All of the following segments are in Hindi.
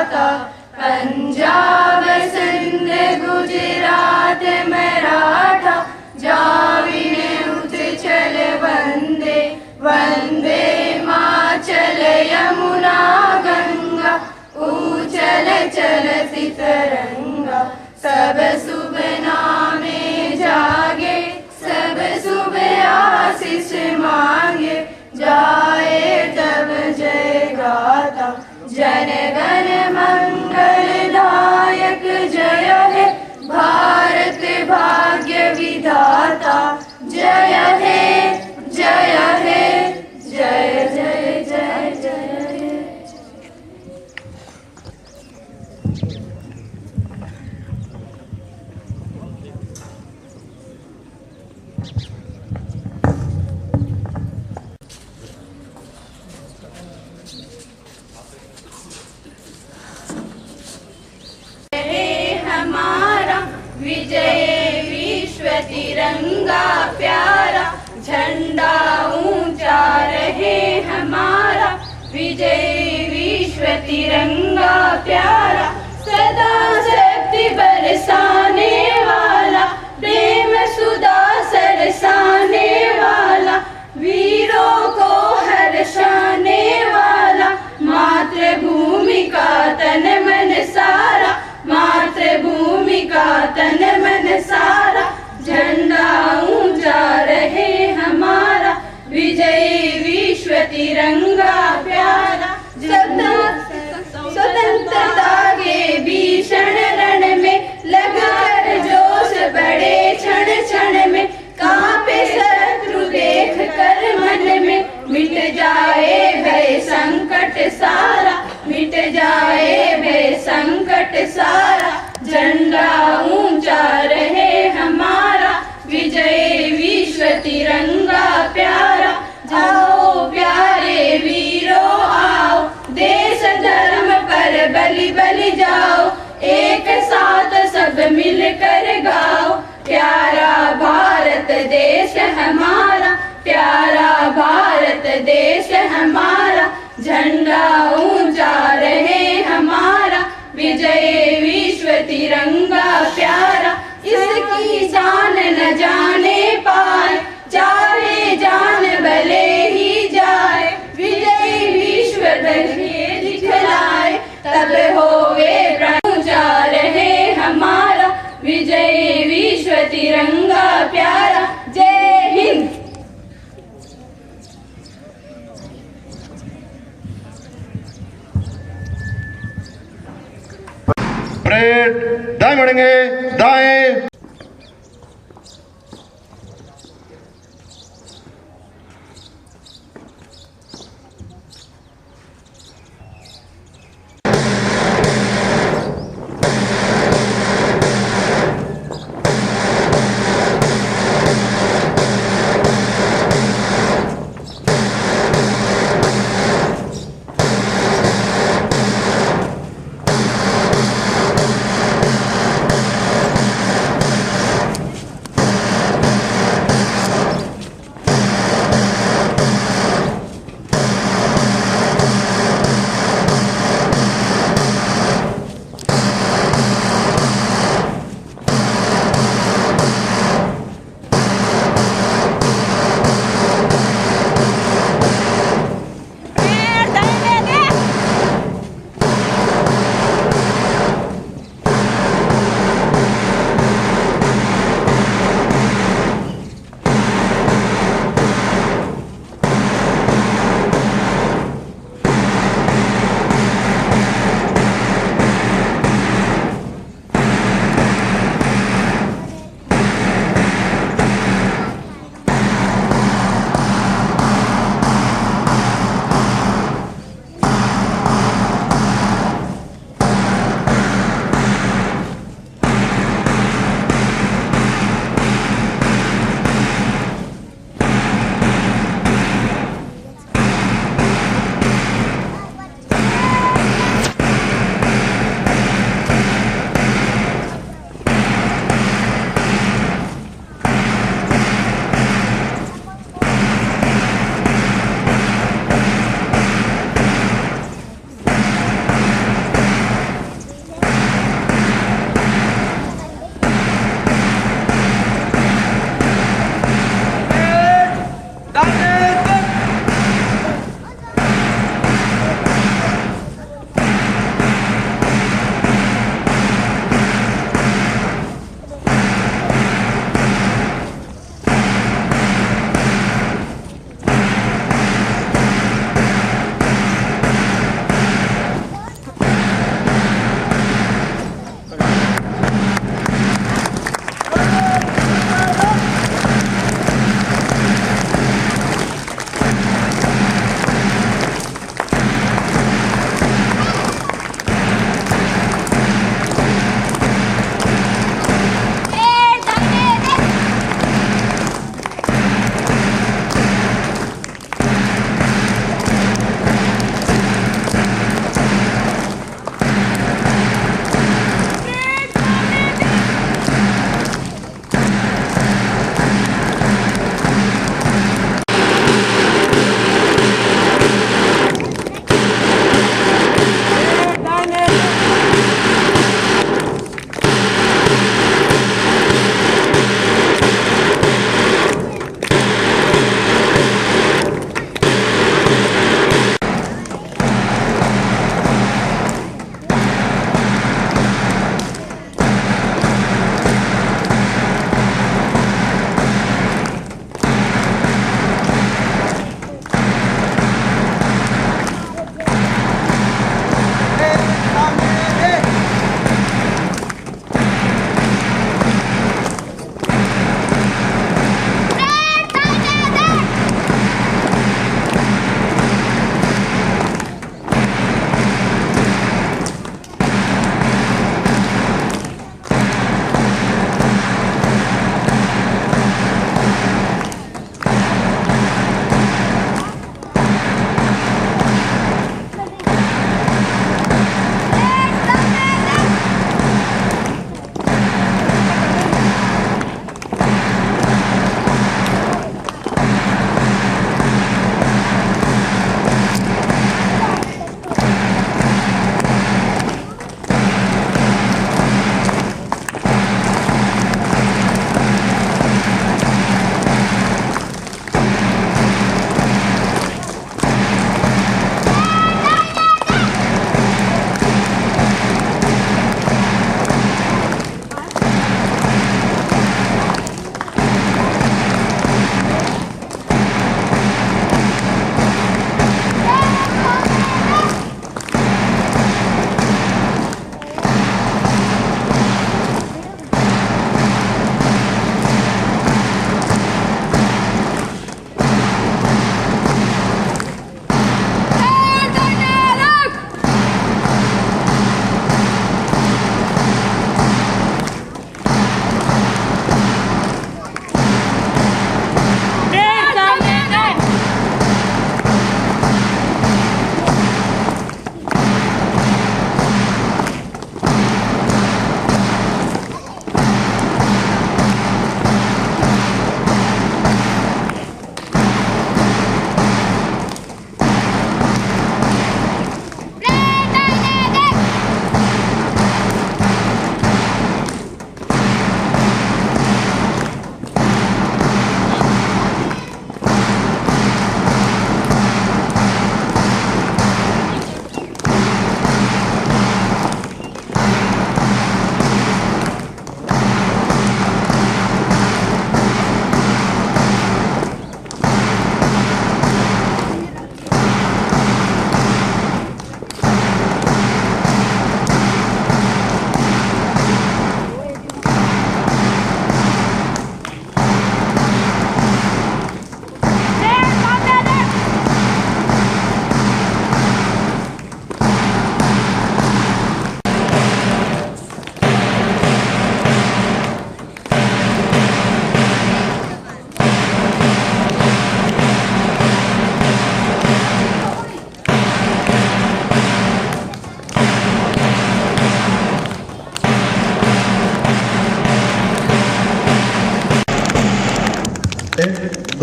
गाता। पंजाब सिंध गुजरात मराठा जाविने उच्चल वंदे वंदे माचल यमुना गंगा ऊचल चलती तरंगा। सब शुभ नामे जागे सब शुभ आशीष मांगे जाए तब जय गाता। जन गण मंगलदायक जय हे भारत भाग्य विधाता। जय हे जय हे जय जय जय जय हे। विजय विश्व तिरंगा प्यारा झंडा ऊंचा रहे हमारा। विजय विश्व तिरंगा प्यारा सदा शक्ति बरसाने वाला प्रेम सुधा सरसाने वाला वीरों को हर्षाने वाला। मातृभूमि का तन मन सारा मातृभूमि का तन मन सारा झंडा ऊंचा रहे हमारा। विजय विश्व तिरंगा प्यारा। स्वतंत्रता के भीषण रण में लगकर जोश बड़े क्षण क्षण में कांपे शत्रु देख कर मन में। मिट जाए भय संकट सारा मिट जाए भय संकट सारा झंडा ऊंचा रहे हमारा। विजय विश्व तिरंगा प्यारा। आओ प्यारे वीरों आओ देश धर्म पर बलि बलि जाओ। एक साथ सब मिलकर गाओ प्यारा भारत देश हमारा प्यारा भारत देश हमारा। झंडा ऊंचा रहे हमारा। विजय विश्व तिरंगा प्यारा। इसकी जान न जाने पाए चाहे जान भले ही जाए। विजय विश्व दिखलाए तब होवे प्राण ऊंचा रहे हमारा। विजय विश्व तिरंगा प्यारा। जय हिंद। परेड दाएं मुड़ेंगे दाएं।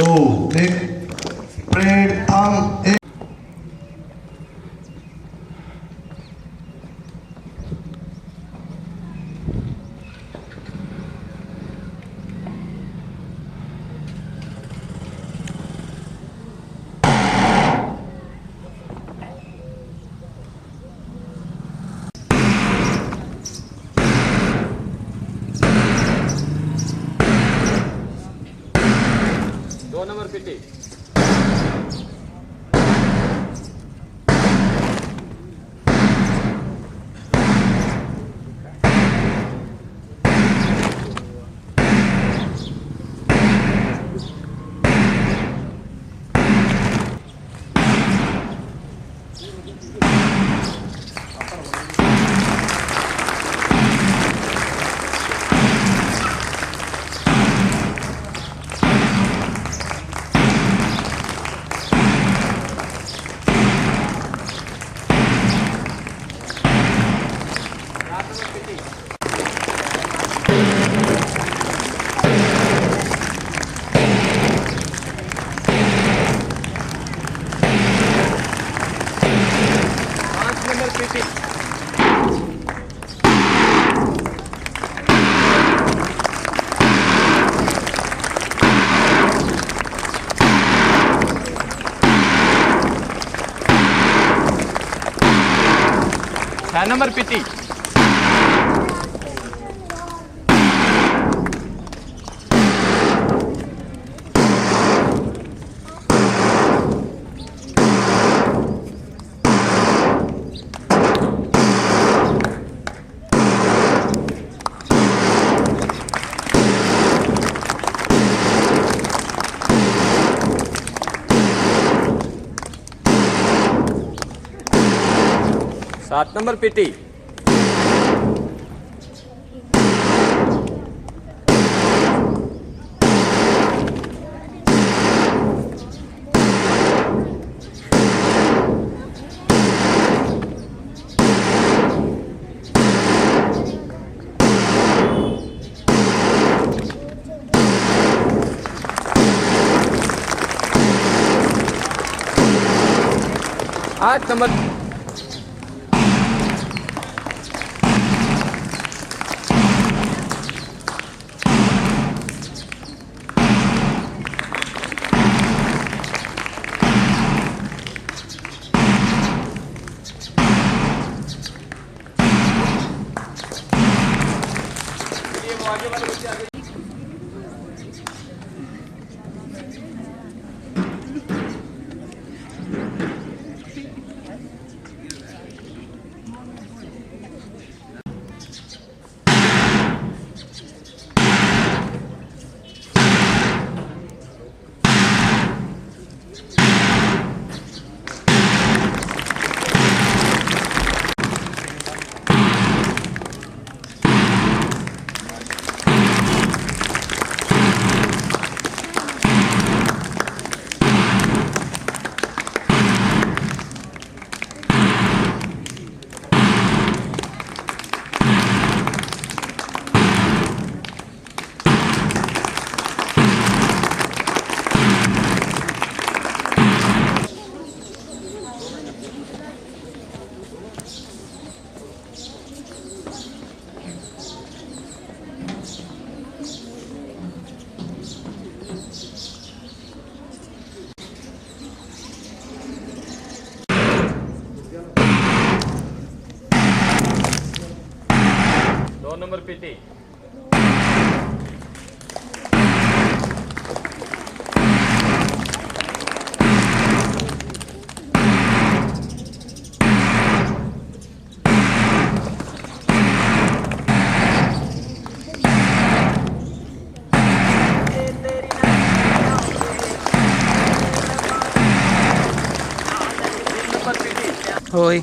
2 1 परेड थम 1 2 नंबर पीटी। Number PT. सात नंबर पीटी। आठ नंबर। Number PT. होय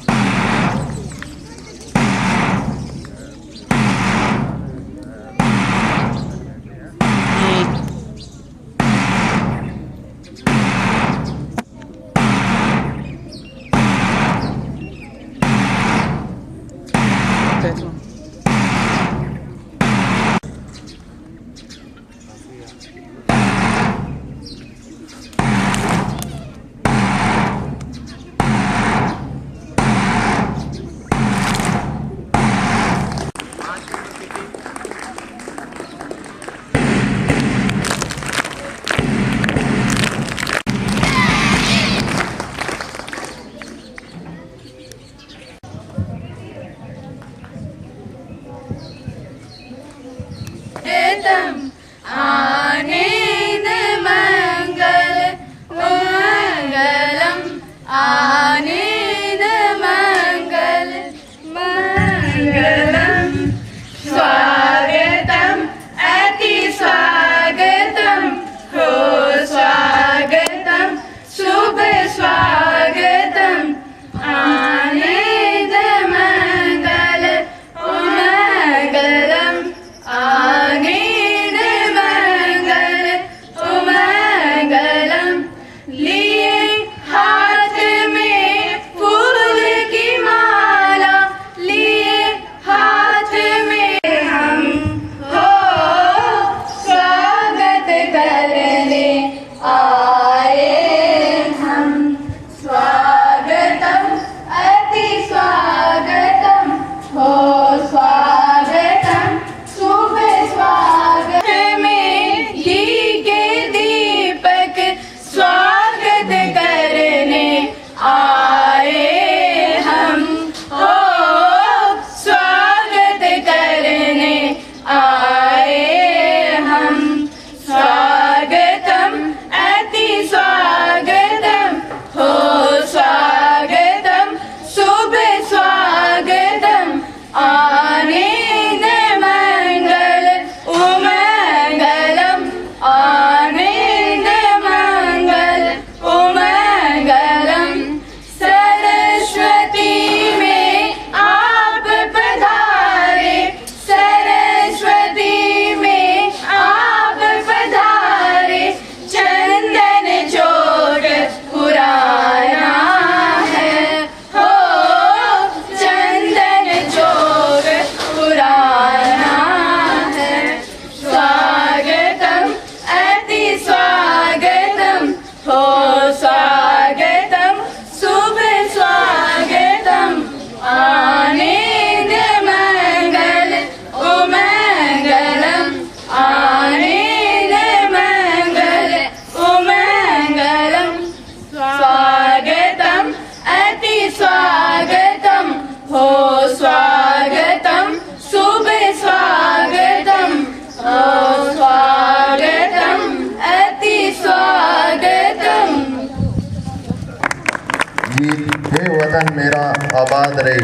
वतन मेरा आबाद रहे।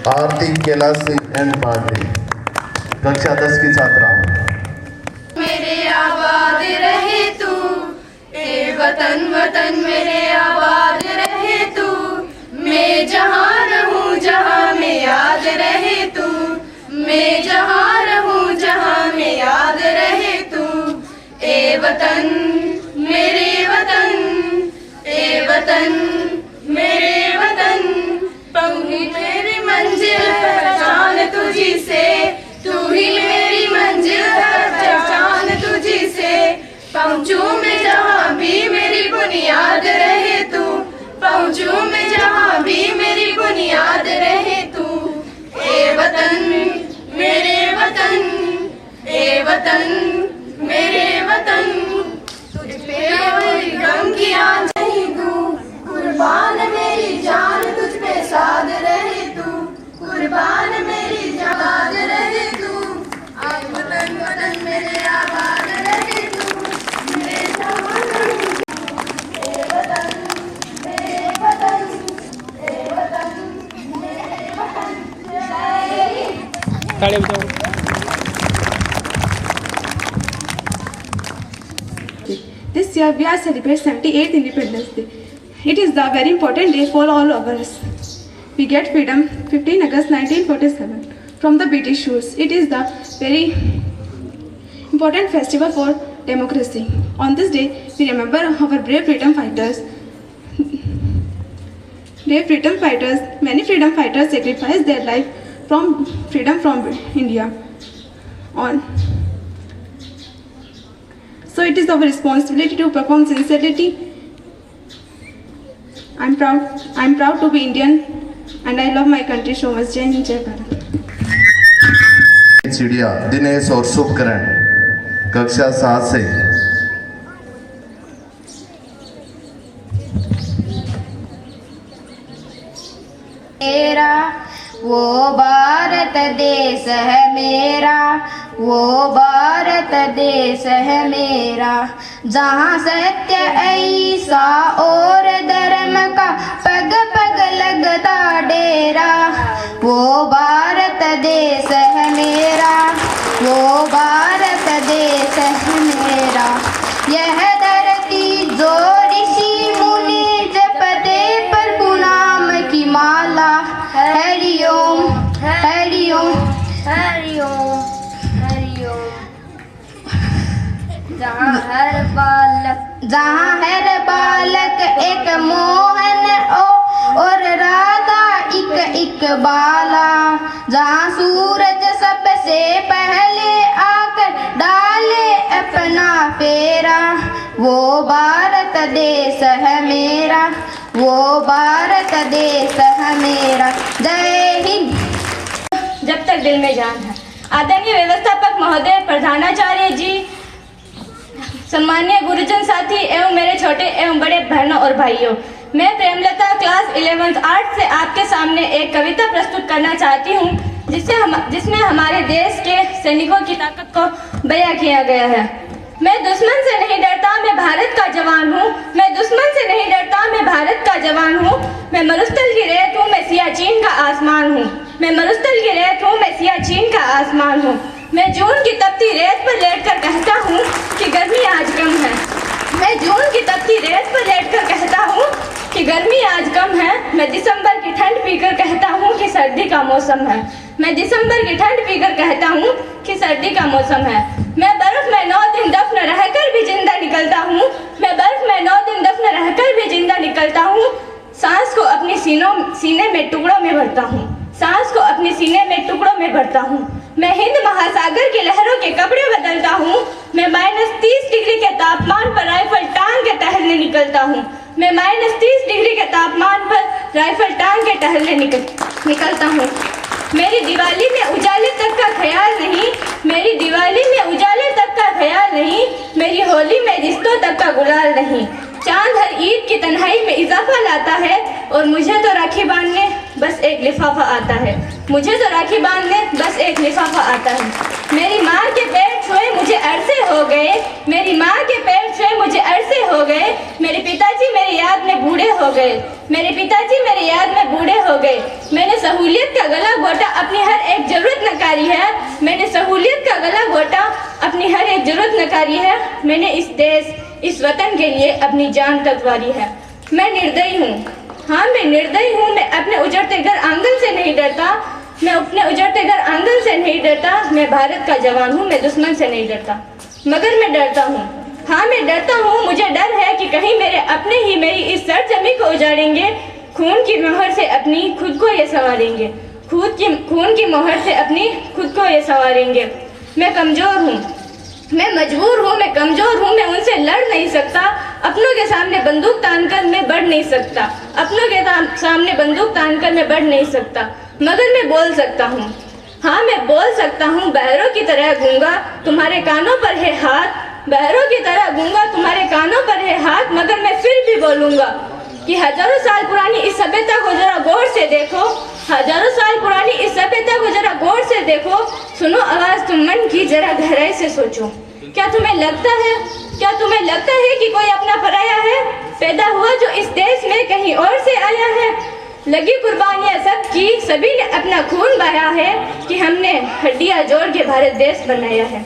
आरती कैलाशी एंड पार्टी। कक्षा 10 की छात्रा। मेरे आबाद रहे तू, ए वतन वतन मेरे आबाद रहे तू। मैं जहाँ रहूँ जहाँ में याद रहे तू। मैं जहाँ रहूँ जहाँ में याद रहे तू। ए वतन मेरे वतन, ए वतन मेरे वतन। पहुँची मेरी मंजिल पहचान तुझी से, तू ही मेरी मंजिल पहचान तुझी से। पहुँचूं मैं जहाँ भी मेरी बुनियाद रहे तू। पहुँचूं मैं जहाँ भी मेरी बुनियाद रहे तू। ए वतन मेरे वतन, ए वतन मेरे वतन। तुझ पे कोई गम की आंच नहीं दूं, कुर्बान मेरी जान तुझ पे साद रहे तू। कुर्बान मेरी जान रहे तू। आज वतन वतन मेरे आबाद रहे तू। मेरे जवान ए वतन मेरे वतन, ए वतन मेरे वतन। ताली बजाओ। This year we are celebrating 78th Independence Day. It is the very important day for all of us. We get freedom 15 August 1947 from the British rule. It is the very important festival for democracy. On this day, we remember our brave freedom fighters. Many freedom fighters sacrificed their life from freedom from India. So it is our responsibility to perform sincerity. I'm proud to be Indian and I love my country so much. Jai Hind, Jai Bharat. चिड़िया दिनेश और शुभकरण। कक्षा 7 से। मेरा वो भारत देश है मेरा, वो भारत देश है मेरा। जहाँ सत्य ऐसा और धर्म का पग पग लगता डेरा। वो भारत देश है मेरा, वो भारत देश है मेरा। यह धरती जो ऋषि मुनि जपते प्रभु नाम की माला। हरि ओम हरि ओम हरि ओम हरि ओम। जहाँ हर बालक एक मोहन और राधा एक बाला। जहाँ सूरज सबसे पहले आकर डाले अपना फेरा। वो भारत देश है मेरा, वो भारत देश है मेरा। जय हिंद। जब तक दिल में जान है। आदरणीय व्यवस्थापक महोदय, प्रधानाचार्य जी, सम्मानीय गुरुजन साथी एवं मेरे छोटे एवं बड़े बहनों और भाइयों, मैं प्रेमलता क्लास 11th आर्ट से आपके सामने एक कविता प्रस्तुत करना चाहती हूँ जिसमें हमारे देश के सैनिकों की ताकत को बयां किया गया है। मैं दुश्मन से नहीं डरता, मैं भारत का जवान हूँ। मैं दुश्मन से नहीं डरता, मैं भारत का जवान हूँ। मैं मरुस्थल की रेत हूँ, मैं सियाचिन का आसमान हूँ। मैं मरुस्थल की रेत हूँ, मैं सियाचिन का आसमान हूँ। मैं जून की तपती रेत पर लेटकर कहता हूँ कि गर्मी आज कम है। मैं जून की तपती रेत पर लेटकर कहता हूँ कि गर्मी आज कम है। मैं दिसंबर की ठंड पीकर कहता हूँ कि सर्दी का मौसम है। मैं दिसंबर की ठंड पीकर कहता हूँ कि सर्दी का मौसम है। मैं बर्फ में 9 दिन दफन रहकर भी जिंदा निकलता हूँ। मैं बर्फ में 9 दिन दफन रहकर भी जिंदा निकलता हूँ। सांस को अपने सीने में टुकड़ों में भरता हूँ। सांस को अपने सीने में टुकड़ों में भरता हूँ। मैं हिंद महासागर के लहरों के कपड़े बदलता हूँ। मैं -30 डिग्री के तापमान पर राइफल टांग के टहलने निकलता हूँ। मैं -30 डिग्री के तापमान पर राइफल टांग के टहलने निकलता हूँ। मेरी दिवाली में उजाले तक का ख्याल नहीं। मेरी दिवाली में उजाले तक का ख्याल नहीं। मेरी होली में रिश्तों तक का गुलाल नहीं। चांद हर ईद की तन्हाई में इजाफा लाता है और मुझे तो राखी बांधने बस एक लिफाफा आता है। मुझे तो राखी बांधने बस एक लिफाफा आता है। मेरी माँ के पेट छुए मुझे अरसे हो गए, मेरी माँ के पेट छुए मुझे अरसे हो गए। मेरे पिताजी मेरी याद में बूढ़े हो गए, मेरे पिताजी मेरी याद में बूढ़े हो गए। मैंने सहूलियत का गला घोटा अपनी हर एक जरूरत नकारी है, मैंने सहूलियत का गला घोटा अपनी हर एक जरूरत नकारी है। मैंने इस देश इस वतन के लिए अपनी जान तक वारी है। मैं निर्दयी हूँ, हाँ मैं निर्दयी हूँ। मैं अपने उजड़ते घर आंगन से नहीं डरता, मैं अपने उजड़ते घर आंगन से नहीं डरता। मैं भारत का जवान हूँ, मैं दुश्मन से नहीं डरता, मगर मैं डरता हूँ, हाँ मैं डरता हूँ। मुझे डर है कि कहीं मेरे अपने ही मेरी इस सरजमी को उजाड़ेंगे, खून की मोहर से अपनी खुद को ये संवारेंगे, खून की मोहर से अपनी खुद को ये संवारेंगे। मैं कमजोर हूँ, मैं मजबूर हूँ, मैं कमजोर हूँ, मैं उनसे लड़ नहीं सकता। अपनों के सामने बंदूक तानकर मैं बढ़ नहीं सकता, अपनों के सामने बंदूक तानकर मैं बढ़ नहीं सकता, मगर मैं बोल सकता हूँ, हाँ मैं बोल सकता हूँ। बहरों की तरह गूंगा तुम्हारे कानों पर है हाथ, बहरों की तरह गूंगा तुम्हारे कानों पर है हाथ, मगर मैं फिर भी बोलूँगा कि हजारों साल पुरानी इस सभ्यता को जरा गौर से देखो, हजारों साल पुरानी इस सभ्यता को जरा गौर से देखो। सुनो आवाज तुम मन की, जरा गहराई से सोचो। क्या तुम्हें लगता है कि कोई अपना पराया है, पैदा हुआ जो इस देश में कहीं और से आया है? लगी कुर्बानियां सबकी, सभी ने अपना खून बहाया है कि हमने हड्डियां जोड़ के भारत देश बनाया है।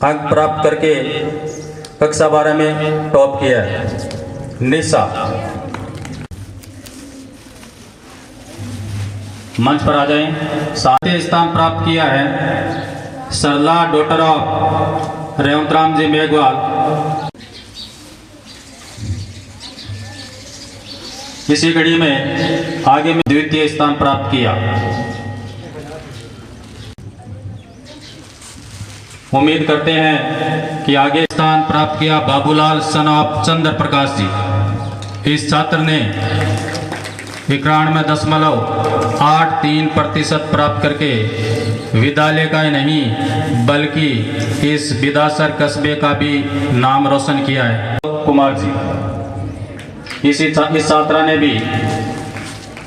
अंक प्राप्त करके कक्षा 12 में टॉप किया है निशा। मंच पर आ जाएं। सातवें स्थान प्राप्त किया है सरला डॉटर ऑफ रेवंतराम जी मेघवाल। इसी कड़ी में आगे में द्वितीय स्थान प्राप्त किया। उम्मीद करते हैं कि आगे स्थान प्राप्त किया बाबूलाल सन ऑफ चंद्र प्रकाश जी। इस छात्र ने 91.83% प्राप्त करके विद्यालय का ही नहीं बल्कि इस विदासर कस्बे का भी नाम रोशन किया है। कुमार जी इस छात्रा ने भी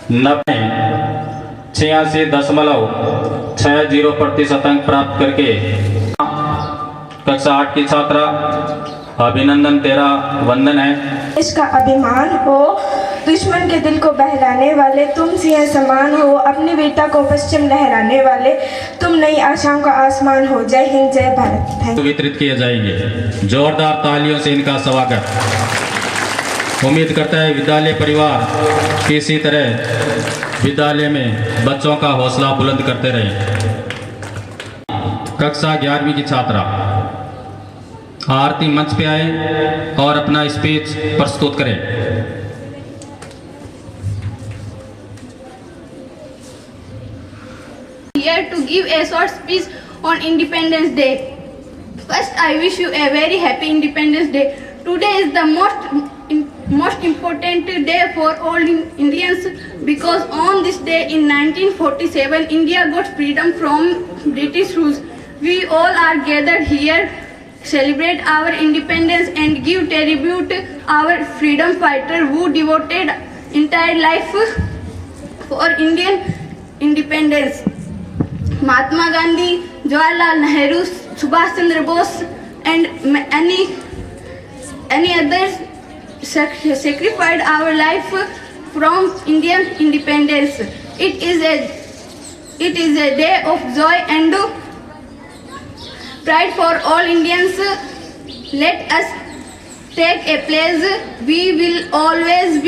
86.60% अंक प्राप्त करके कक्षा 8 की छात्रा। अभिनंदन, तेरा वंदन है। देश का अभिमान हो, दुश्मन के दिल को बहलाने वाले, तुम सिंह समान हो, अपनी वीरता को पश्चिम लहराने वाले, तुम नई आशाओं का आसमान हो। जय हिंद, जय भारत। वितरित किए जाएंगे। जोरदार तालियों से इनका स्वागत। उम्मीद करता है विद्यालय परिवार इसी तरह विद्यालय में बच्चों का हौसला बुलंद करते रहे। कक्षा 11वीं की छात्रा आरती मंच पे आए और अपना स्पीच प्रस्तुत करें। Here to give a short speech on Independence Day. First, I wish you a very happy Independence Day. Today is the most important day for all Indians because on this day in 1947 India got freedom from British rule. We all are gathered here, celebrate our independence and give tribute our freedom fighter who devoted entire life for Indian independence. Mahatma Gandhi, Jawaharlal Nehru, Subhash Chandra Bose and any others sacrificed our life from Indian independence. It is a day of joy and pride for all Indians. Let us take a pledge. We will always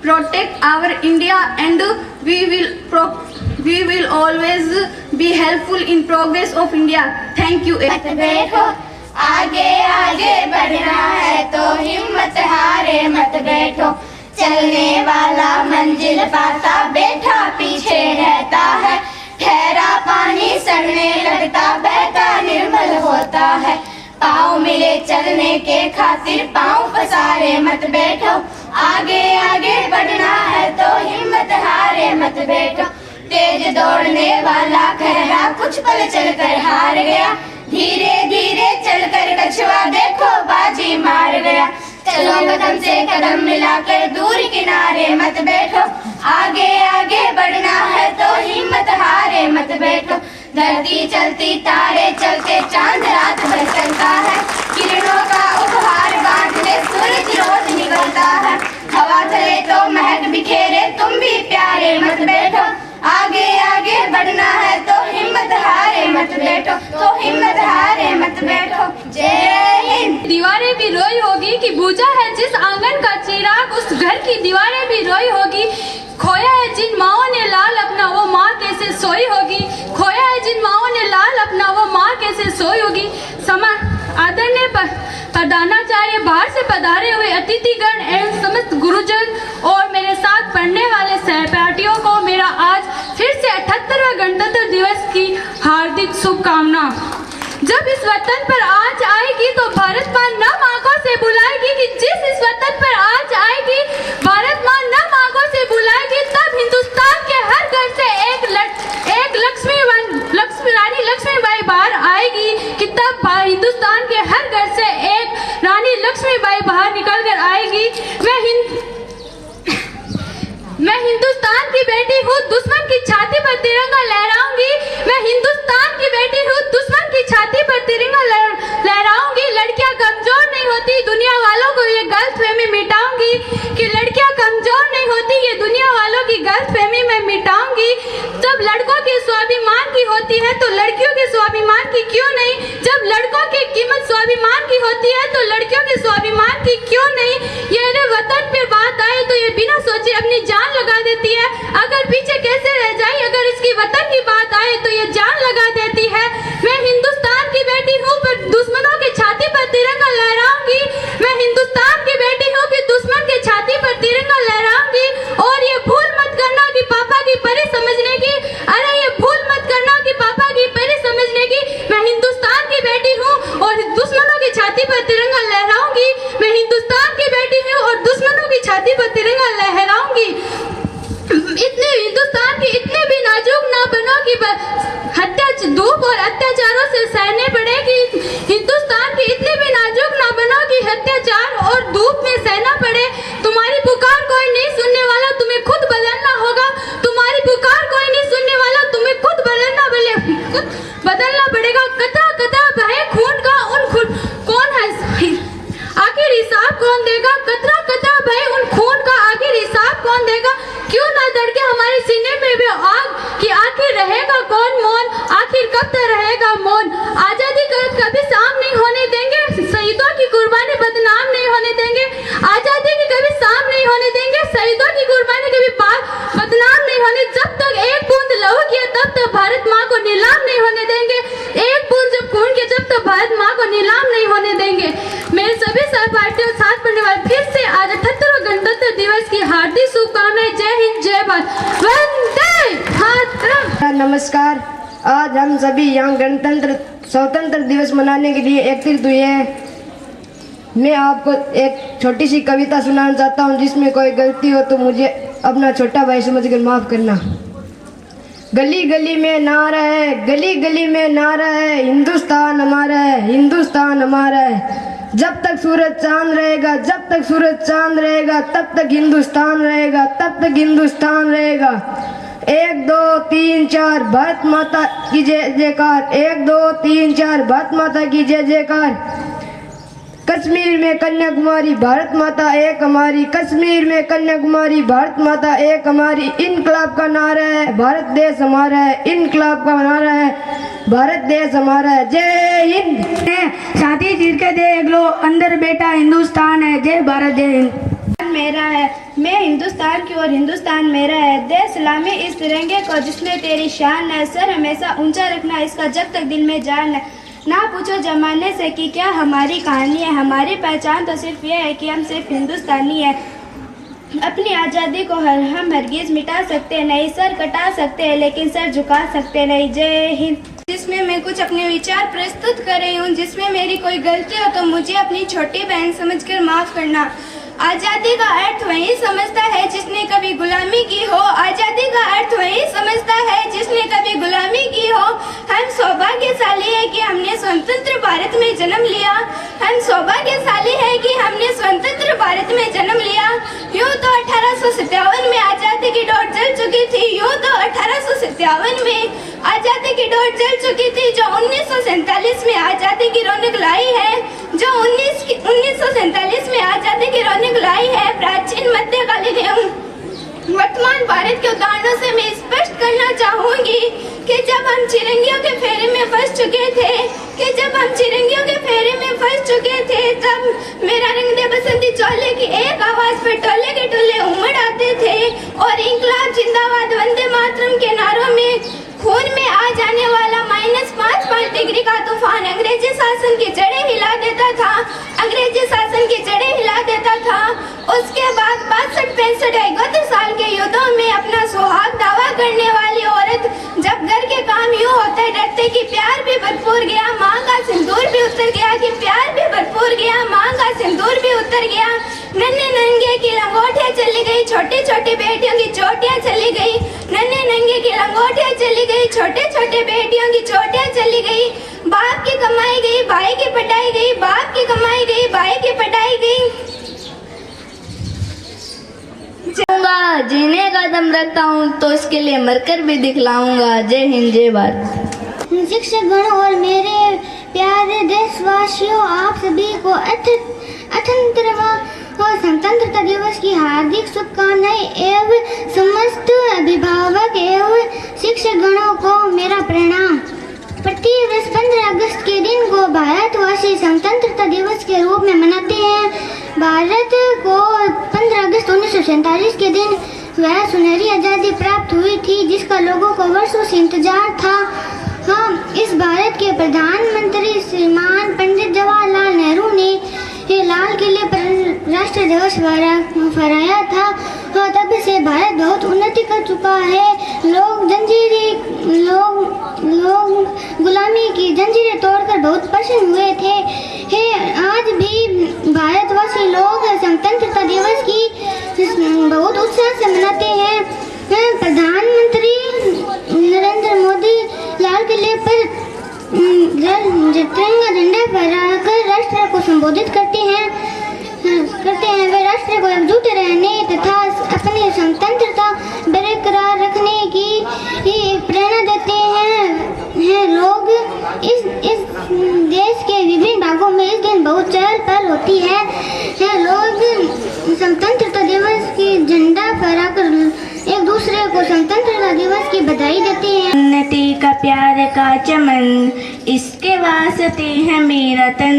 protect our India and we will always be helpful in progress of India. Thank you. बैठो, आगे आगे बढ़ना है तो हिम्मत हारे मत बैठो। चलने वाला मंजिल पाता, बैठा पीछे रहता है। ठहरा पानी सड़ने लगता, बहता निर्मल होता है। पाँव मिले चलने के खातिर, पाँव पसारे मत बैठो। आगे आगे बढ़ना है तो हिम्मत हारे मत बैठो। तेज दौड़ने वाला खहरा कुछ पल चलकर हार गया। धीरे धीरे चलकर कछुआ देखो बाजी मार गया। चलो कदम से कदम मिलाकर दूर किनारे मत बैठो, आगे आगे बढ़ना है तो हिम्मत हारे मत बैठो। धरती चलती तारे चलते चांद रात भर चलता है, किरणों का उपहार बांटने सूरज रोज निकलता है। हवा चले तो महक बिखेरे तुम भी प्यारे मत बैठो, आगे आगे बढ़ना है तो हिम्मत हारे मत बैठो, तो हिम्मत हारे मत बैठो। जय हिंद। दीवारें भी रोई होगी कि बूझा है जिस आंगन का चिराग, उस घर की दीवारें भी रोई होगी। खोया है जिन माओ ने लाल अपना वो माँ कैसे सोई होगी, खोया है जिन माओ ने लाल अपना वो माँ कैसे सोई होगी। आदरणीय प्रधानाचार्य, बाहर से पधारे हुए अतिथिगण एवं समस्त गुरुजन और मेरे साथ पढ़ने वाले सहपाठियों को मेरा आज फिर से 78वां गणतंत्र दिवस की हार्दिक शुभकामना। जब इस वतन पर आज आएगी तो भारत माँ नम आंखों से बुलाएगी कि जिस इस वतन पर आज आएगी भारत माँ नम आंखों से बुलाएगी, तब हिंदुस्तान के हर घर से एक रानी लक्ष्मीबाई बाहर आएगी कि तब हिंदुस्तान के हर घर से एक रानी लक्ष्मीबाई बाहर निकल कर आएगी। मैं हिंदुस्तान की बेटी हूँ, दुश्मन की छाती पर तिरंगा लहराऊंगी। मैं हिंदुस्तान की बेटी हूँ, दुश्मन की छाती पर तिरंगा लहराऊंगी। लड़कियां कमजोर नहीं होती, दुनिया वालों को ये गलतफहमी मिटाऊंगी कि लड़कियां कमजोर नहीं होती, ये दुनिया वालों की गलतफहमी मैं मिटाऊंगी। जब लड़कों के स्वाभिमान की होती है तो लड़कियों के स्वाभिमान की क्यों नहीं, जब लड़कों की कीमत स्वाभिमान की होती है तो लड़कियों के स्वाभिमान की क्यों नहीं। ये वतन पे बात आए तो ये बिना सोचे अपनी जान लगा देती है, अगर पीछे कैसे रह जाए, अगर इसकी वतन की बात आए तो ये जान लगा देती है। मैं हिंदुस्तान की बेटी हूँ पर दुश्मनों के छाती पर तिरंगा लहराऊंगी। मैं हिंदुस्तान की बेटी हूँ कि दुश्मन के छाती पर तिरंगा लहराऊंगी। और ये भूल मत करना कि पापा की परी समझने की, अरे ये भूल मत करना कि पापा की परी समझने की। मैं हिंदुस्तान की बेटी हूँ और दुश्मनों की छाती पर तिरंगा लहराऊंगी। मैं हिंदुस्तान की बेटी हूँ और दुश्मनों की छाती पर तिरंगा लहराऊंगी। इतने हिंदुस्तान की इतने भी नाजुक ना बनो कि धूप और अत्याचारों से सहने पड़ेगी। हिंदुस्तान की इतने भी नाजुक ना बनो कि अत्याचार और धूप में सहना पड़े। तुम्हारी पुकार कोई नहीं सुनने वाला, तुम्हें खुद बदलना होगा। तुम्हारी पुकार कोई नहीं सुनने वाला, तुम्हें खुद बदलना पड़ेगा। कतरा कतरा बहे खून का उन कौन है, आखिर हिसाब कौन देगा। कतरा कतरा बहे उन खून का आखिर हिसाब कौन देगा। क्यों ना धड़के हमारे सीने में भी आग कि आखिर रहेगा कौन मौन, आखिर कब तक रहेगा मौन। आजादी कभी शाम नहीं होने देंगे, शहीदों की कुर्बानी बदनाम नहीं होने देंगे। आजादी की कभी शाम नहीं होने देंगे, शहीदों की कुर्बानी कभी बदनाम नहीं होने। जब तक एक बूंद लहू की है तब तक भारत माँ को नीलाम नहीं होने देंगे। एक बूंद जब खून के जब तक भारत माँ को नीलाम नहीं होने देंगे। मेरे सभी सहपाठियों साथ पढ़ने वाले फिर से आज 78वां गणतंत्र दिवस की हार्दिक शुभकामनाएं। जय हिंद, जय भारत, वंदे मातरम। नमस्कार। आज हम सभी यहाँ स्वतंत्र दिवस मनाने के लिए एकत्रित हुए हैं। मैं आपको एक छोटी सी कविता सुनाना चाहता हूँ, जिसमें कोई गलती हो तो मुझे अपना छोटा भाई समझकर माफ़ करना। गली गली में नारा है, गली गली में नारा है, हिंदुस्तान हमारा है, हिंदुस्तान हमारा है। जब तक सूरज चांद रहेगा, जब तक सूरज चांद रहेगा, तब तक हिंदुस्तान रहेगा, तब तक हिंदुस्तान रहेगा। 1 2 3 4 भारत माता की जय जयकार। 1 2 3 4 भारत माता की जय जयकार। कश्मीर में कन्याकुमारी भारत माता एक हमारी, कश्मीर में कन्याकुमारी भारत माता एक हमारी। इनकलाब का नारा है, भारत देश हमारा है, इनकलाब का नारा है, भारत देश हमारा है। जय हिंद। छाती चीर के देख लो, अंदर बेटा हिंदुस्तान है। जय भारत, जय हिंद। मेरा है, मैं हिंदुस्तान की और हिंदुस्तान मेरा है। दे सलामी इस तिरंगे को जिसमें तेरी शान है, सर हमेशा ऊंचा रखना इसका जब तक दिल में जान है। ना पूछो जमाने से कि क्या हमारी कहानी है, हमारी पहचान तो सिर्फ ये है कि हम सिर्फ हिंदुस्तानी है। अपनी आज़ादी को हम हरगिज मिटा सकते नहीं, सर कटा सकते हैं लेकिन सर झुका सकते नहीं। जय हिंद। जिसमें मैं कुछ अपने विचार प्रस्तुत कर रही हूँ, जिसमें मेरी कोई गलती हो तो मुझे अपनी छोटी बहन समझकर माफ़ करना। आज़ादी का अर्थ वही समझता है जिसने कभी गुलामी की हो, आज़ादी का अर्थ वही समझता है जिसने कभी गुलामी की हो। हम सौभाग्यशाली है कि हमने स्वतंत्र भारत में जन्म लिया, हम सौभाग्यशाली है कि हमने स्वतंत्र 1957 में आज़ादी की डोर चल चुकी थी, जो 1947 में आज़ादी की रौनक लाई है, जो 1947 में आज़ादी की रौनक लाई है। प्राचीन मध्यकालीन एवं वर्तमान भारत के उदाहरणों से मैं स्पष्ट करना चाहूंगी कि जब हम चिरंगियों के फेरे में फंस चुके थे, तब मेरा रंग दे बसंती चोले की एक आवाज पर टोले के टोले उमड़ आते थे और इंकलाब जिंदाबाद वंदे मातरम के नारों में खून में आ जाने वाला -5 डिग्री का तूफान अंग्रेजी शासन की जड़ें हिला देता था। उसके बाद 62-63 साल के युद्धों में अपना सुहाग दावा करने वाली औरत जब घर के काम यूं होते डरते कि प्यार भी भरपूर गया, माँ का सिंदूर भी उतर गया, कि प्यार भी भरपूर गया, माँ का सिंदूर भी उतर गया। नन्हे नंगे की लंगोटियाँ चली गई, छोटी छोटी बेटियों की चोटियाँ चली गई। नन्हे नंगे की लंगोटियाँ चली गई, छोटे छोटे बेटियों की चोटियाँ चली गई। बाप की कमाई गई, भाई की पटाई गई, बाप की कमाई गई, भाई की पटाई गई। जीने का दम रखता हूँ तो इसके लिए मरकर भी दिखलाऊंगा। जय हिंद, जय भारत। शिक्षकगण और मेरे प्यारे देशवासियों, आप सभी को 38वां और स्वतंत्रता दिवस की हार्दिक शुभकामनाएं एवं समस्त अभिभावक एवं शिक्षकगणों को मेरा प्रणाम। प्रति वर्ष 15 अगस्त के दिन को भारतवासी स्वतंत्रता दिवस के रूप में मनाते हैं। भारत को 15 अगस्त 1947 के दिन वह सुनहरी आज़ादी प्राप्त हुई थी जिसका लोगों को वर्षों से इंतजार था। हाँ, इस भारत के प्रधानमंत्री श्रीमान पंडित जवाहरलाल नेहरू ने लाल किले पर राष्ट्रीय ध्वज फहराया था। तब से भारत बहुत उन्नति कर चुका है। लोग गुलामी की जंजीरें तोड़कर बहुत प्रसन्न हुए थे। आज भी भारतवासी लोग स्वतंत्रता दिवस की बहुत उत्साह से मनाते हैं। प्रधानमंत्री नरेंद्र मोदी लाल किले पर तिरंगा झंडा फहराकर राष्ट्र को संबोधित करते हैं। वे राष्ट्र को एकजुट रहने तथा अपनी स्वतंत्रता बरकरार रखने की प्रेरणा देते हैं। लोग इस देश के विभिन्न भागों में इस दिन बहुत चहल पहल होती है। लोग स्वतंत्रता दिवस की झंडा फहराकर एक दूसरे को स्वतंत्रता दिवस की बधाई देते हैं। उन्नति का प्यार का चमन, इसके वास्ते है मेरा तन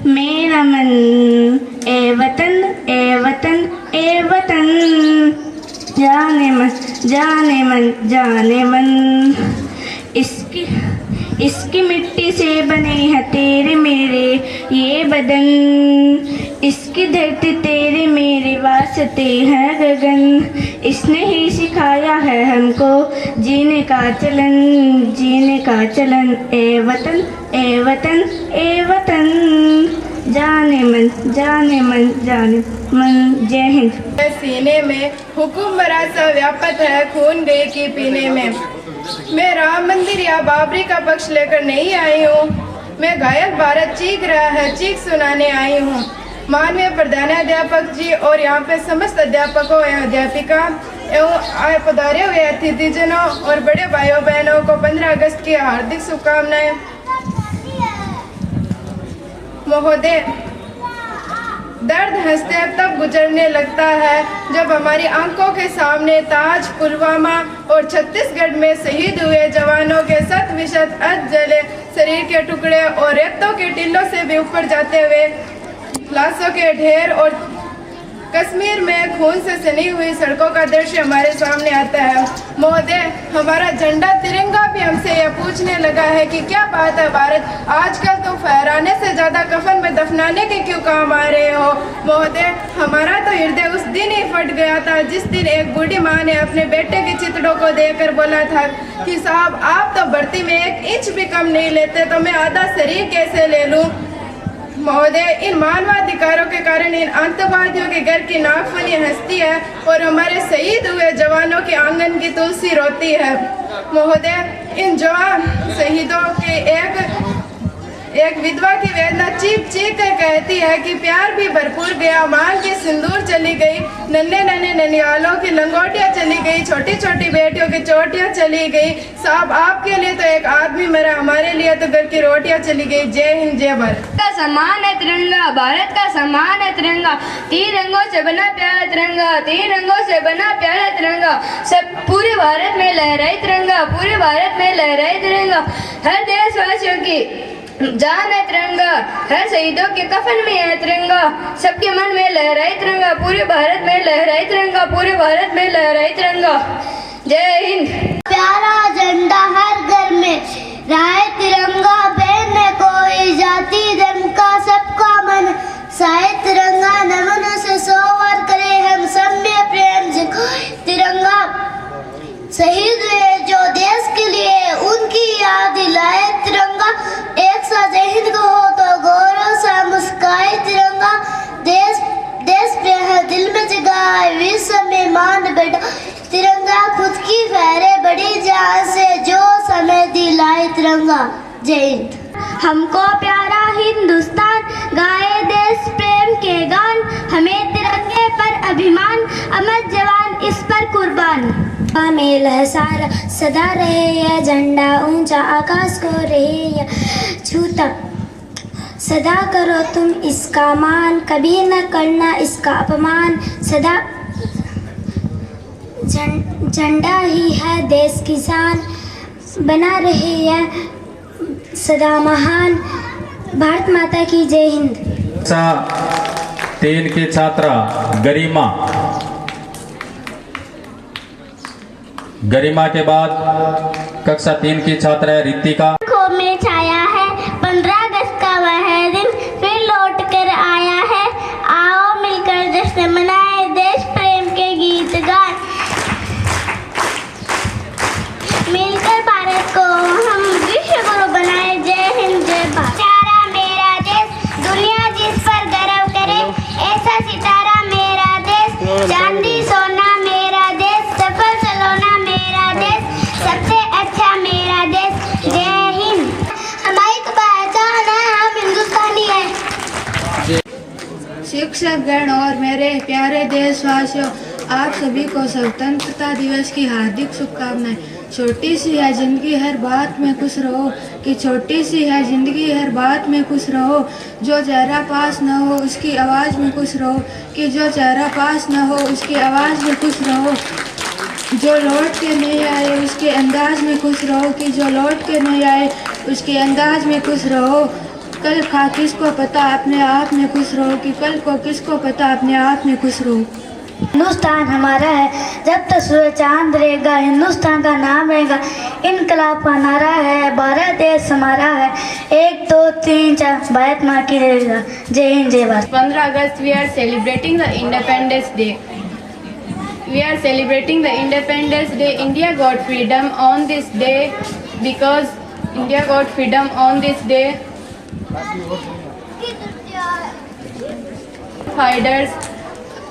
मेरा मन। ए वतन, ए वतन, ए वतन, जाने मन, जाने मन, जाने मन। इसकी मिट्टी से बने हैं तेरे मेरे ये बदन। इसकी धरती तेरे मेरे वास्ते है गगन। इसने ही सिखाया है हमको जीने का चलन, जीने का चलन। ए वतन, ए वतन, ए वतन, जाने मन, जाने मन, जाने मन। जय हिंद। सीने में हुकुम बरा सा व्यापत है, खून गए की पीने में। मैं राम मंदिर या बाबरी का पक्ष लेकर नहीं आई हूँ। मैं घायल भारत चीख रहा है, चीख सुनाने आई हूँ। माननीय प्रधानाध्यापक जी और यहाँ पे समस्त अध्यापकों एवं अध्यापिका एवं पधारे हुए अतिथिजनों और बड़े भाइयों बहनों को 15 अगस्त की हार्दिक शुभकामनाएं। महोदय, दर्द हंसते तब गुजरने लगता है जब हमारी आंखों के सामने ताज, पुलवामा और छत्तीसगढ़ में शहीद हुए जवानों के 100% अर्ध जले शरीर के टुकड़े और रेतों के टिल्लों से भी ऊपर जाते हुए लाशों के ढेर और कश्मीर में खून से सनी हुई सड़कों का दृश्य हमारे सामने आता है। महोदय, हमारा झंडा तिरंगा भी हमसे यह पूछने लगा है कि क्या बात है भारत, आजकल तुम फहराने से ज्यादा कफन में दफनाने के क्यों काम आ रहे हो। महोदय, हमारा तो हृदय उस दिन ही फट गया था जिस दिन एक बूढ़ी माँ ने अपने बेटे के चितड़ों को देखकर बोला था कि साहब, आप तो भर्ती में 1 इंच भी कम नहीं लेते, तो मैं आधा शरीर कैसे ले लूँ। महोदय, इन मानवाधिकारों के कारण इन आतंकवादियों के घर की नागफनी हंसती है और हमारे शहीद हुए जवानों के आंगन की तुलसी रोती है। महोदय, इन जवान शहीदों के एक विधवा की वेदना चीख चीख कर कहती है कि प्यार भी भरपूर गया, मांग की सिंदूर चली गई, नन्हे नन्हे ननियालों की लंगोटियां चली गई, छोटी छोटी बेटियों की चोटियां चली गई। साहब आपके लिए तो एक आदमी मरा, हमारे लिए तो घर की रोटियां चली गई। जय हिंद जय भारत। का सम्मान है तिरंगा, भारत का सम्मान है तिरंगा, 3 रंगों से बना प्यारा तिरंगा, 3 रंगों से बना प्यारा तिरंगा, सब पूरे भारत में लहराए तिरंगा, पूरे भारत में लहराए तिरंगा, हर देशवासियों की जान है तिरंगा, हर शहीदों के कफन में है तिरंगा, सबके मन में लहराए तिरंगा, पूरे भारत में लहराए तिरंगा, पूरे भारत में लहराए तिरंगा। जय हिंद। प्यारा झंडा हर घर में राय तिरंगा, बहन में कोई जाति धर्म का सबका मन, साए तिरंगा नमन से सोवर करे हम सब में प्रेम जगाए तिरंगा, शहीद हुए जो देश के लिए उनकी याद दिलाए तिरंगा, एक सा जय हिंद कहो तो गौरव सा मुस्काए तिरंगा, देश देश प्रेम दिल में जगाए विश्व में मान बैठा तिरंगा, खुद की फहरे बड़ी जान से जो समय दिलाए तिरंगा। जय हिंद। हमको प्यारा हिंदुस्तान गाए देश प्रेम के गान, हमें तिरंगे पर अभिमान, अमर जवान इस पर कुर्बान, में लहसारा सदा रहे यह झंडा ऊंचा आकाश को रहे यह छूता, सदा करो तुम इसका मान, कभी न करना इसका अपमान, सदा झंडा ही है देश की शान, बना रहे यह सदा महान, भारत माता की जय हिंद। कक्षा 3 की छात्रा गरिमा, गरिमा के बाद कक्षा 3 की छात्रा रितिका। आँखों में छाया है 15 अगस्त का वह दिन, फिर लौट कर आया है, आओ मिलकर जश्न मनाए, देश प्रेम के गीत गाए, मिलकर भारत को हम विश्व गुरु बनाए। जय हिंद जय भारत। प्यारा मेरा देश दुनिया जिस पर गर्व करे, ऐसा सितारा मेरा देश, चांदी सोना मेरा देश, सफल सलोना मेरा देश, सबसे अच्छा मेरा देश। जय हिंद। हमारी तो पहचान है, हम हिंदुस्तानी हैं। शिक्षक गण और मेरे प्यारे देशवासियों, आप सभी को स्वतंत्रता दिवस की हार्दिक शुभकामनाएं। छोटी सी है जिंदगी हर बात में खुश रहो, कि छोटी सी है जिंदगी हर बात में खुश रहो, जो चेहरा पास न हो उसकी आवाज़ में खुश रहो, कि जो चेहरा पास न हो उसकी आवाज़ में खुश रहो, जो लौट के नहीं आए उसके अंदाज में खुश रहो, कि जो लौट के नहीं आए उसके अंदाज में खुश रहो, कल का किसको पता अपने आप में खुश रहो, कि कल को किसको पता अपने आप में खुश रहो। हिंदुस्तान हमारा है, जब तक सूरज चांद रहेगा हिंदुस्तान का नाम रहेगा, इनकलाब का नारा है, भारत देश हमारा है, 1 2 3 4 भारत माँ की रहेगा। जय हिंद जय Bharat. 15 August we are celebrating the Independence Day. We are celebrating the Independence Day. India got freedom on this day, because India got freedom on this day. Fighters,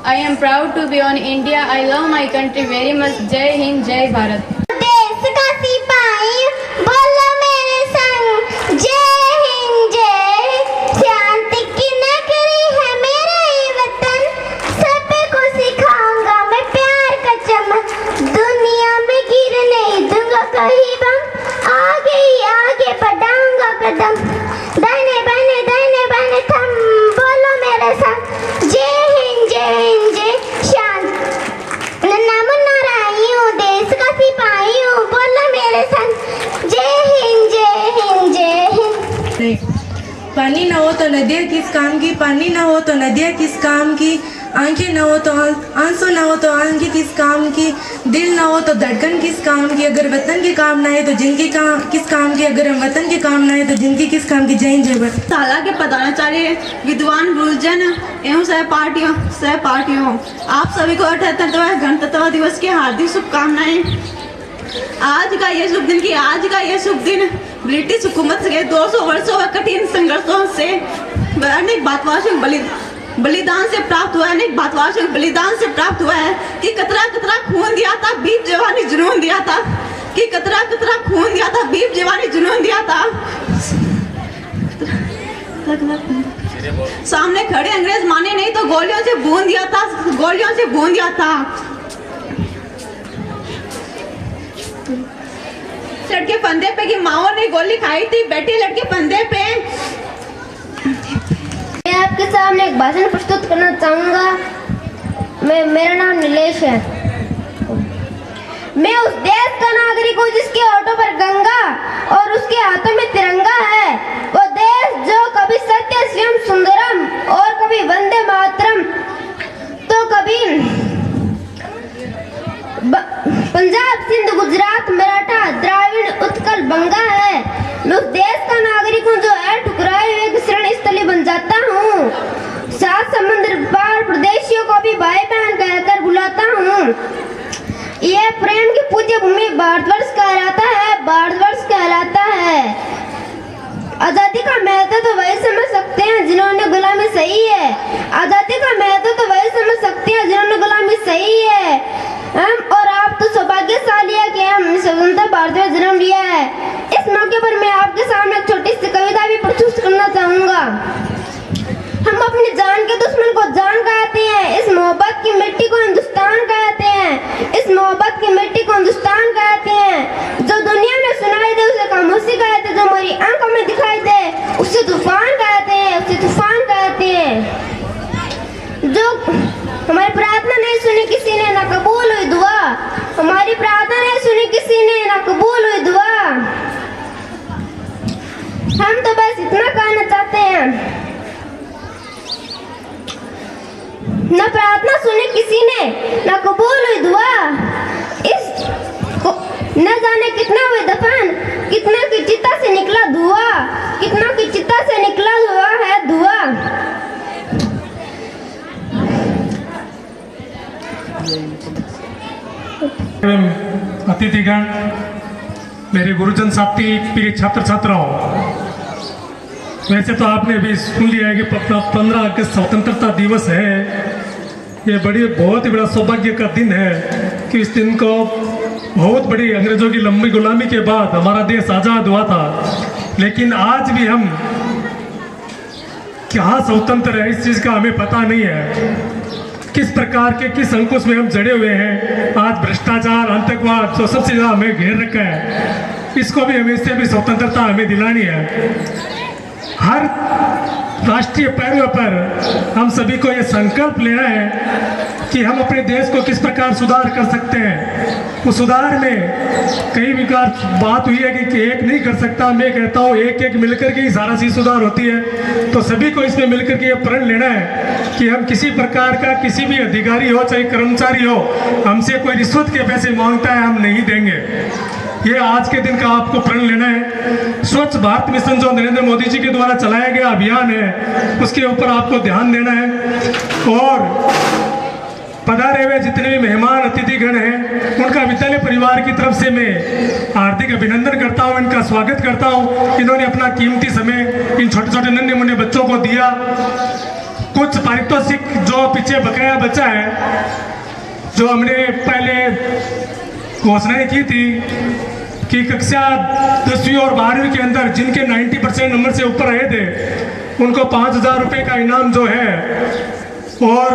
I am proud to be on India. I love my country very much. Jai Hind, Jai Bharat. देश का सिपाही बोलो मेरे संग, जय हिंद जय। शांति की नगरी है मेरा ये वतन, सबको सिखाऊंगा मैं प्यार का चमन, दुनिया में गिर नहीं दूंगा कहीं बम, आगे ही आगे बढ़ाऊंगा कदम, दाहिने बाएं थम, बोलो मेरे संग, जय हिंद जय। शांत नन्ना मुन्ना राई हूँ, देश का सिपाही हूँ, बोलो मेरे संग, जय हिंद जय हिंद। पानी ना हो तो नदियाँ किस काम की, पानी ना हो तो नदियाँ किस काम की, आंखें ना हो तो आंसू ना हो तो आंखें किस काम की, दिल ना हो तो धड़कन किस काम की, अगर वतन के काम ना है तो जिंदगी किस काम की, अगर हम वतन के काम ना है तो जिंदगी किस काम की। जय हिंद जय भारत। साला के प्रधानाचार्य विद्वान गुरुजन एवं सहपाठियों आप सभी को 78वें गणतंत्र दिवस की हार्दिक शुभकामनाएं। आज का ये शुभ दिन ब्रिटिश हुकूमत के 200 वर्षों के कठिन संघर्षों से अनेक भारतवासियों बलिदान से प्राप्त हुआ है, अनेक भारतवासियों के बलिदान से प्राप्त हुआ है, कि कतरा कतरा खून दिया था, बीप जवानी जुनून दिया था, कि कतरा कतरा खून दिया था, बीप जवानी जुनून दिया था। सामने खड़े अंग्रेज माने नहीं तो गोलियों से भून दिया था, गोलियों से भून दिया था। लड़के फंदे पे की माओ ने गोली खाई थी, बैठे लड़के फंदे पे। मैं आपके सामने एक भाषण प्रस्तुत करना चाहूँगा। मेरा नाम नीलेश है। मैं उस देश का नागरिक हूँ जिसके होठों पर गंगा और उसके हाथों में तिरंगा है। वो देश जो कभी सत्य शिवम सुंदरम और कभी वंदे मातरम तो कभी पंजाब सिंध गुजरात मराठा द्राविड़ उत्कल बंगा है। मैं उस देश का नागरिक हूँ जो है ठुकराए हुए शरण स्थली बन जाता हूँ। सात समुद्र पार प्रदेशियों को भी भाई बहन कहकर बुलाता हूँ। यह प्रेम की पूज्य भूमि भारतवर्ष कहलाता है, भारतवर्ष कहलाता है। आजादी का महत्व तो वही समझ सकते हैं जिन्होंने गुलामी सही है। आजादी का महत्व तो वही समझ सकते हैं जिन्होंने गुलामी सही है। हम और आप तो सौभाग्यशाली है कि हम स्वतंत्र भारत में जन्म लिया है। इस मौके पर मैं आपके सामने एक छोटी सी कविता भी प्रस्तुत करना चाहूँगा। हम अपनी जान के दुश्मन को जान कहते हैं, इस मोहब्बत की मिट्टी को हिंदुस्तान कहते हैं, इस मोहब्बत की मिट्टी को हिंदुस्तान कहते हैं। जो दुनिया में सुनाई दे उसे खामोशी कहते हैं, जो हमारी आंखों में दिखाई दे उसे तूफान कहते हैं, उसे तूफान कहते हैं। जो हमारी प्रार्थना नहीं सुनी किसी ने ना कबूल हुई दुआ, हमारी प्रार्थना नहीं सुनी किसी ने ना कबूल हुई दुआ। हम तो बस इतना कहना चाहते हैं, न प्रार्थना सुनी किसी ने न कबूल हुई दुआ। इस न जाने कितना हुए दफन, कितना की चिता से निकला धुआं, कितना की चिता से निकला हुआ है धुआं। अतिथिगण, मेरे गुरुजन साथी, प्रिय छात्र छात्राओं, वैसे तो आपने भी सुन लिया है कि 15 अगस्त स्वतंत्रता दिवस है। ये बहुत ही बड़ा सौभाग्य का दिन है कि इस दिन को बहुत बड़ी अंग्रेजों की लंबी गुलामी के बाद हमारा देश आज़ाद हुआ था। लेकिन आज भी हम क्या स्वतंत्र है इस चीज़ का हमें पता नहीं है। किस प्रकार के किस अंकुश में हम जड़े हुए हैं। आज भ्रष्टाचार, आतंकवाद जो सबसे ज़्यादा हमें घेर रखा है, इसको भी हमें इससे भी स्वतंत्रता हमें दिलानी है। हर राष्ट्रीय पर्व पर हम सभी को ये संकल्प लेना है कि हम अपने देश को किस प्रकार सुधार कर सकते हैं। उस सुधार में कई विकार बात हुई है कि एक नहीं कर सकता। मैं कहता हूँ एक एक मिलकर के ही सारा चीज़ सुधार होती है। तो सभी को इसमें मिलकर के ये प्रण लेना है कि हम किसी प्रकार का किसी भी अधिकारी हो चाहे कर्मचारी हो, हमसे कोई रिश्वत के पैसे मांगता है हम नहीं देंगे। ये आज के दिन का आपको प्रण लेना है। स्वच्छ भारत मिशन जो नरेंद्र मोदी जी के द्वारा चलाया गया अभियान है, उसके ऊपर आपको ध्यान देना है। और पधारे हुए जितने भी मेहमान अतिथिगण हैं, उनका विद्यालय परिवार की तरफ से मैं हार्दिक अभिनंदन करता हूं, इनका स्वागत करता हूं। इन्होंने अपना कीमती समय इन छोटे छोटे नन्हे मुन्ने बच्चों को दिया। कुछ पारितोषिक जो पीछे बकाया बचा है, जो हमने पहले घोषणाएं की थी कि कक्षा 10वीं और 12वीं के अंदर जिनके 90% नंबर से ऊपर रहे थे, उनको 5,000 रुपये का इनाम जो है, और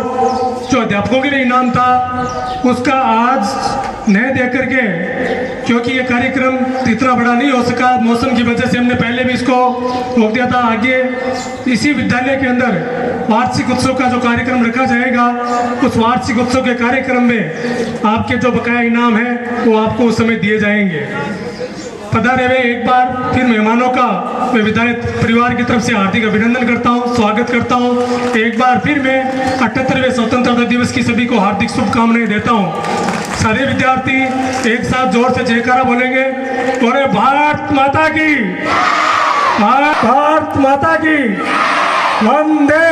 जो अध्यापकों के लिए इनाम था उसका आज नहीं दे करके, क्योंकि ये कार्यक्रम इतना बड़ा नहीं हो सका मौसम की वजह से, हमने पहले भी इसको रोक दिया था। आगे इसी विद्यालय के अंदर वार्षिक उत्सव का जो कार्यक्रम रखा जाएगा, उस वार्षिक उत्सव के कार्यक्रम में आपके जो बकाया इनाम है वो आपको उस समय दिए जाएंगे। पधारे हुए एक बार फिर मेहमानों का मैं विद्यालय परिवार की तरफ से हार्दिक अभिनंदन करता हूं, स्वागत करता हूं। एक बार फिर मैं 78वें स्वतंत्रता दिवस की सभी को हार्दिक शुभकामनाएं देता हूं। सारे विद्यार्थी एक साथ जोर से जयकारा बोलेंगे। बोले भारत माता की, भारत माता की, वंदे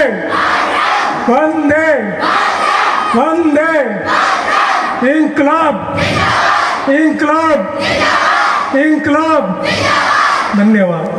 वंदे वंदे, इंकलाब इंकलाब इंकलाब। धन्यवाद।